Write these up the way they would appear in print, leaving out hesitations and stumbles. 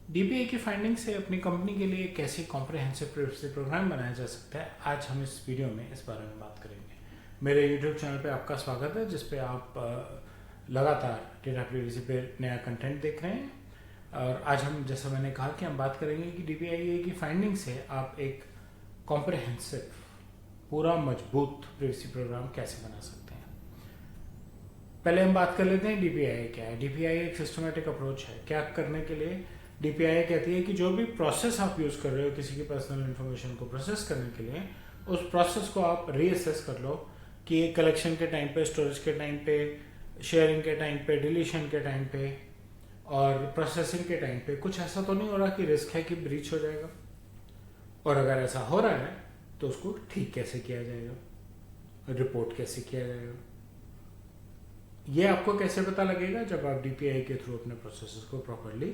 DPI की finding से अपनी कंपनी के लिए कैसे कॉम्प्रिहेंसिव प्रिवेसी प्रोग्राम बनाया जा सकता है, आज हम इस वीडियो में इस बारे में बात करेंगे। मेरे यूट्यूब चैनल पे आपका स्वागत है, जिस पे आप लगातार डेटा प्रिवेसी पे नया कंटेंट देख रहे हैं। और आज हम, जैसा मैंने कहा, कि हम बात करेंगे कि डीपीआई की फाइंडिंग से आप एक कॉम्प्रिहेंसिव, पूरा मजबूत प्रिवेसी प्रोग्राम कैसे बना सकते हैं। पहले हम बात कर लेते हैं डीपीआई क्या है। डीपीआई एक सिस्टमेटिक अप्रोच है। क्या करने के लिए डीपीआई कहती है कि जो भी प्रोसेस आप यूज़ कर रहे हो किसी की पर्सनल इन्फॉर्मेशन को प्रोसेस करने के लिए, उस प्रोसेस को आप रीअसेस कर लो कि कलेक्शन के टाइम पे, स्टोरेज के टाइम पे, शेयरिंग के टाइम पे, डिलीशन के टाइम पे और प्रोसेसिंग के टाइम पे कुछ ऐसा तो नहीं हो रहा कि रिस्क है कि ब्रीच हो जाएगा, और अगर ऐसा हो रहा है तो उसको ठीक कैसे किया जाएगा, रिपोर्ट कैसे किया जाएगा। ये आपको कैसे पता लगेगा? जब आप डीपीआई के थ्रू अपने प्रोसेसेस को प्रॉपरली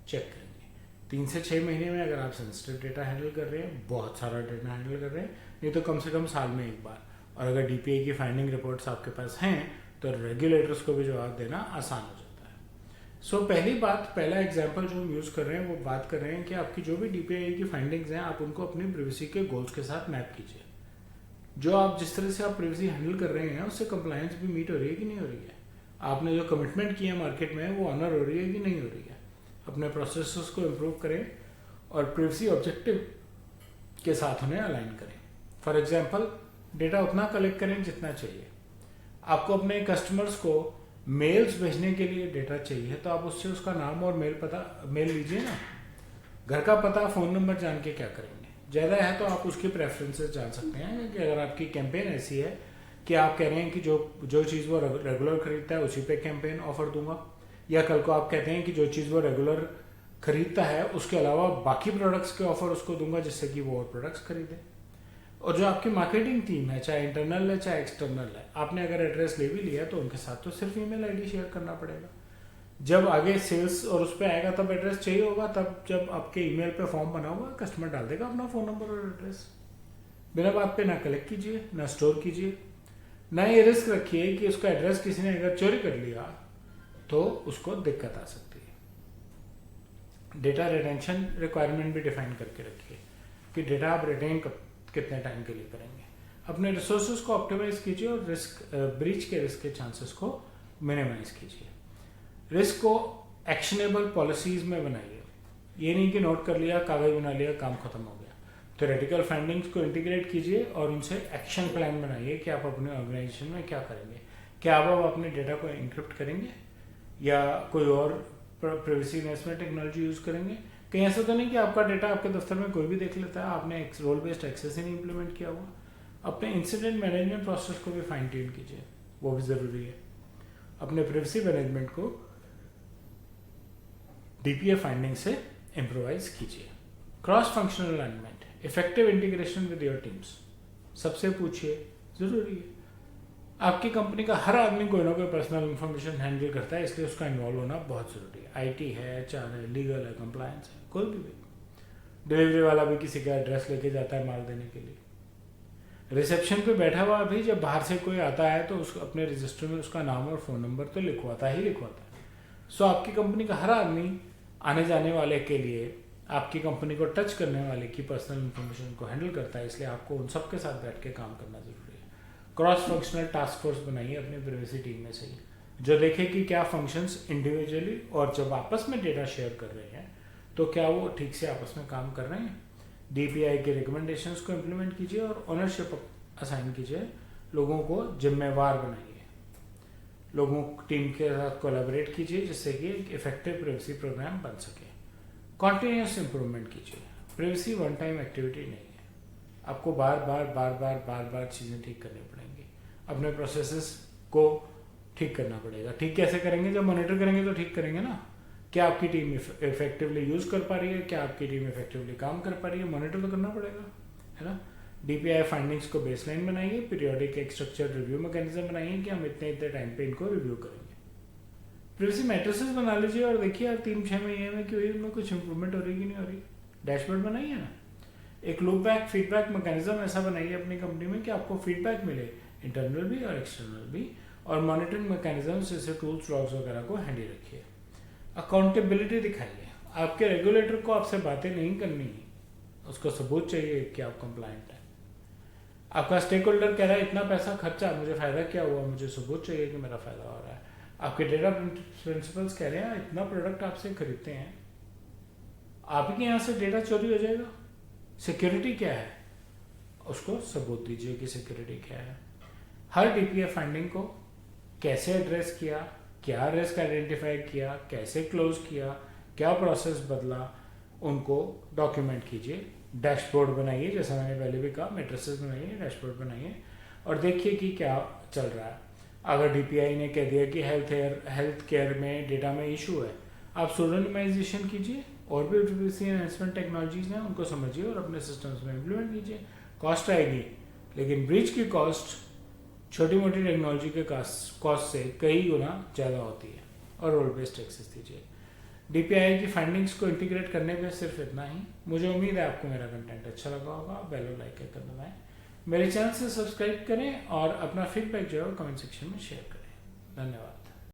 चेक करेंगे। 3 से 6 महीने में अगर आप सेंसिटिव डेटा हैंडल कर रहे हैं, बहुत सारा डेटा हैंडल कर रहे हैं, नहीं तो कम से कम साल में एक बार। और अगर डीपीआई की फाइंडिंग रिपोर्ट्स आपके पास हैं तो रेगुलेटर्स को भी जवाब देना आसान हो जाता है। सो पहली बात, पहला एग्जाम्पल जो हम यूज़ कर रहे हैं वो बात कर रहे हैं कि आपकी जो भी डीपीआई की फाइंडिंग्स हैं, आप उनको अपनी प्रिवेसी के गोल्स के साथ मैप कीजिए। जो आप, जिस तरह से आप प्रिवेसी हैंडल कर रहे हैं, उससे कंप्लायंस भी मीट हो रही है कि नहीं हो रही है। आपने जो कमिटमेंट किया मार्केट में वो ऑनर हो रही है कि नहीं हो रही है। अपने प्रोसेसेस को इम्प्रूव करें और प्रिवेसी ऑब्जेक्टिव के साथ उन्हें अलाइन करें। फॉर एग्जांपल, डेटा उतना कलेक्ट करें जितना चाहिए। आपको अपने कस्टमर्स को मेल्स भेजने के लिए डेटा चाहिए, तो आप उससे उसका नाम और मेल लीजिए ना। घर का पता, फ़ोन नंबर जान के क्या करेंगे? ज़्यादा है तो आप उसकी प्रेफरेंसेस जान सकते हैं कि अगर आपकी कैंपेन ऐसी है कि आप कह रहे हैं कि जो चीज़ वो रेगुलर खरीदता है उसी पे कैंपेन ऑफर दूंगा, या कल को आप कहते हैं कि जो चीज़ वो रेगुलर खरीदता है उसके अलावा बाकी प्रोडक्ट्स के ऑफर उसको दूंगा जिससे कि वो और प्रोडक्ट्स खरीदे। और जो आपकी मार्केटिंग टीम है, चाहे इंटरनल है चाहे एक्सटर्नल है, आपने अगर एड्रेस ले भी लिया तो उनके साथ तो सिर्फ ईमेल आईडी शेयर करना पड़ेगा। जब आगे सेल्स और उस पर आएगा तब एड्रेस चाहिए होगा, तब जब आपके ईमेल पे फॉर्म बना हुआ कस्टमर डाल देगा अपना फ़ोन नंबर और एड्रेस। बिना बात पे ना कलेक्ट कीजिए, ना स्टोर कीजिए, ना ये रिस्क रखिए कि उसका एड्रेस किसी ने अगर चोरी कर लिया तो उसको दिक्कत आ सकती है। डेटा रिटेंशन रिक्वायरमेंट भी डिफाइन करके रखिए कि डेटा आप रिटेन कितने टाइम के लिए करेंगे। अपने रिसोर्सेज को ऑप्टिमाइज कीजिए और ब्रीच के रिस्क के चांसेस को मिनिमाइज कीजिए। रिस्क को एक्शनेबल पॉलिसीज में बनाइए। ये नहीं कि नोट कर लिया, कागज बना लिया, काम खत्म हो गया। थ्योरेटिकल फाइंडिंग्स को इंटीग्रेट कीजिए और उनसे एक्शन प्लान बनाइए कि आप अपने ऑर्गेनाइजेशन में क्या करेंगे। क्या आप अपने डेटा को इंक्रिप्ट करेंगे या कोई और प्राइवेसी इन्वेस्टमेंट टेक्नोलॉजी यूज़ करेंगे? कहीं ऐसा तो नहीं कि आपका डेटा आपके दफ्तर में कोई भी देख लेता है, आपने एक रोल बेस्ड एक्सेस ही नहीं इम्प्लीमेंट किया हुआ। अपने इंसिडेंट मैनेजमेंट प्रोसेस को भी फाइन ट्यून कीजिए, वो भी ज़रूरी है। अपने प्राइवेसी मैनेजमेंट को डीपीआई फाइंडिंग से इम्प्रोवाइज कीजिए। Cross functional alignment, effective integration with your teams, सबसे पूछिए, ज़रूरी है। आपकी कंपनी का हर आदमी कोई ना कोई पर्सनल इन्फॉर्मेशन हैंडल करता है, इसलिए उसका इन्वॉल्व होना बहुत ज़रूरी है। आईटी है, एचआर है, लीगल है, कंप्लायंस है, कोई भी। डिलीवरी वाला भी किसी का एड्रेस लेके जाता है माल देने के लिए। रिसेप्शन पे बैठा हुआ भी जब बाहर से कोई आता है तो उसको अपने रजिस्टर में उसका नाम और फ़ोन नंबर तो लिखवाता है। सो आपकी कंपनी का हर आदमी आने जाने वाले के लिए, आपकी कंपनी को टच करने वाले की पर्सनल इन्फॉर्मेशन को हैंडल करता है, इसलिए आपको उन सबके साथ बैठ के काम करना जरूरी है। क्रॉस फंक्शनल टास्क फोर्स बनाइए अपनी प्राइवेसी टीम में से ही, जो देखे कि क्या फंक्शंस इंडिविजुअली और जब आपस में डेटा शेयर कर रहे हैं तो क्या वो ठीक से आपस में काम कर रहे हैं। डीपीआई के रिकमेंडेशंस को इम्प्लीमेंट कीजिए और ओनरशिप असाइन कीजिए। लोगों को जिम्मेवार बनाइए, लोगों टीम के साथ कोलैबोरेट कीजिए जिससे कि एक इफेक्टिव प्राइवेसी प्रोग्राम बन सके। कॉन्टिन्यूस इंप्रूवमेंट कीजिए। प्राइवेसी वन टाइम एक्टिविटी नहीं है, आपको बार बार चीज़ें ठीक करनी पड़ेंगी। अपने प्रोसेसेस को ठीक करना पड़ेगा। ठीक कैसे करेंगे? जब मॉनिटर करेंगे तो ठीक करेंगे ना। क्या आपकी टीम इफेक्टिवली यूज़ कर पा रही है, क्या आपकी टीम इफेक्टिवली काम कर पा रही है, मॉनिटर तो करना पड़ेगा, है ना। डीपीआई फाइंडिंग्स को बेसलाइन बनाइए, पीरियोडिक एक स्ट्रक्चर रिव्यू मैकेनिज्म बनाइए कि हम इतने टाइम पे इनको रिव्यू करेंगे। प्राइवेसी मैट्रिसेस बना लीजिए और देखिए यार 3-6 महीने में कि उनमें कुछ इंप्रूवमेंट हो रही कि नहीं हो रही। डैशबोर्ड बनाइए ना। एक लूप बैक फीडबैक मैकेनिज्म ऐसा बनाइए अपनी कंपनी में कि आपको फीडबैक मिले, इंटरनल भी और एक्सटर्नल भी, और मॉनिटरिंग मैकेनिज्म जैसे टूल्स, लॉग्स वगैरह को हैंडी रखिए। अकाउंटेबिलिटी दिखाइए। आपके रेगुलेटर को आपसे बातें नहीं करनी, उसको सबूत चाहिए कि आप कंप्लायंट हैं। आपका स्टेक होल्डर कह रहा है इतना पैसा खर्चा, मुझे फ़ायदा क्या हुआ, मुझे सबूत चाहिए कि मेरा फ़ायदा हो रहा है। आपके डेटा प्रिंसिपल्स कह रहे हैं इतना प्रोडक्ट आपसे खरीदते हैं, आपके यहाँ से डेटा चोरी हो जाएगा, सिक्योरिटी क्या है, उसको सबूत दीजिए कि सिक्योरिटी क्या है। हर डीपीए फाइंडिंग को कैसे एड्रेस किया, क्या रिस्क आइडेंटिफाई किया, कैसे क्लोज किया, क्या प्रोसेस बदला, उनको डॉक्यूमेंट कीजिए। डैशबोर्ड बनाइए, जैसा मैंने पहले भी कहा, मैट्रिसेस बनाइए, डैशबोर्ड बनाइए और देखिए कि क्या चल रहा है। अगर डीपीआई ने कह दिया कि हेल्थ केयर में डेटा में इशू है, आप सोलोनिमाइजेशन कीजिए और भी एनहांसमेंट टेक्नोलॉजीज हैं उनको समझिए और अपने सिस्टम्स में इम्प्लीमेंट कीजिए। कॉस्ट आएगी, लेकिन ब्रीच की कॉस्ट छोटी मोटी टेक्नोलॉजी के कॉस्ट से कई गुना ज़्यादा होती है। और रोल बेस्ड एक्सेस दीजिए। डीपीआई की फाइंडिंग्स को इंटीग्रेट करने पे सिर्फ इतना ही। मुझे उम्मीद है आपको मेरा कंटेंट अच्छा लगा होगा। बेल और लाइक कर दबाएं, मेरे चैनल से सब्सक्राइब करें और अपना फीडबैक जो है कमेंट सेक्शन में शेयर करें। धन्यवाद।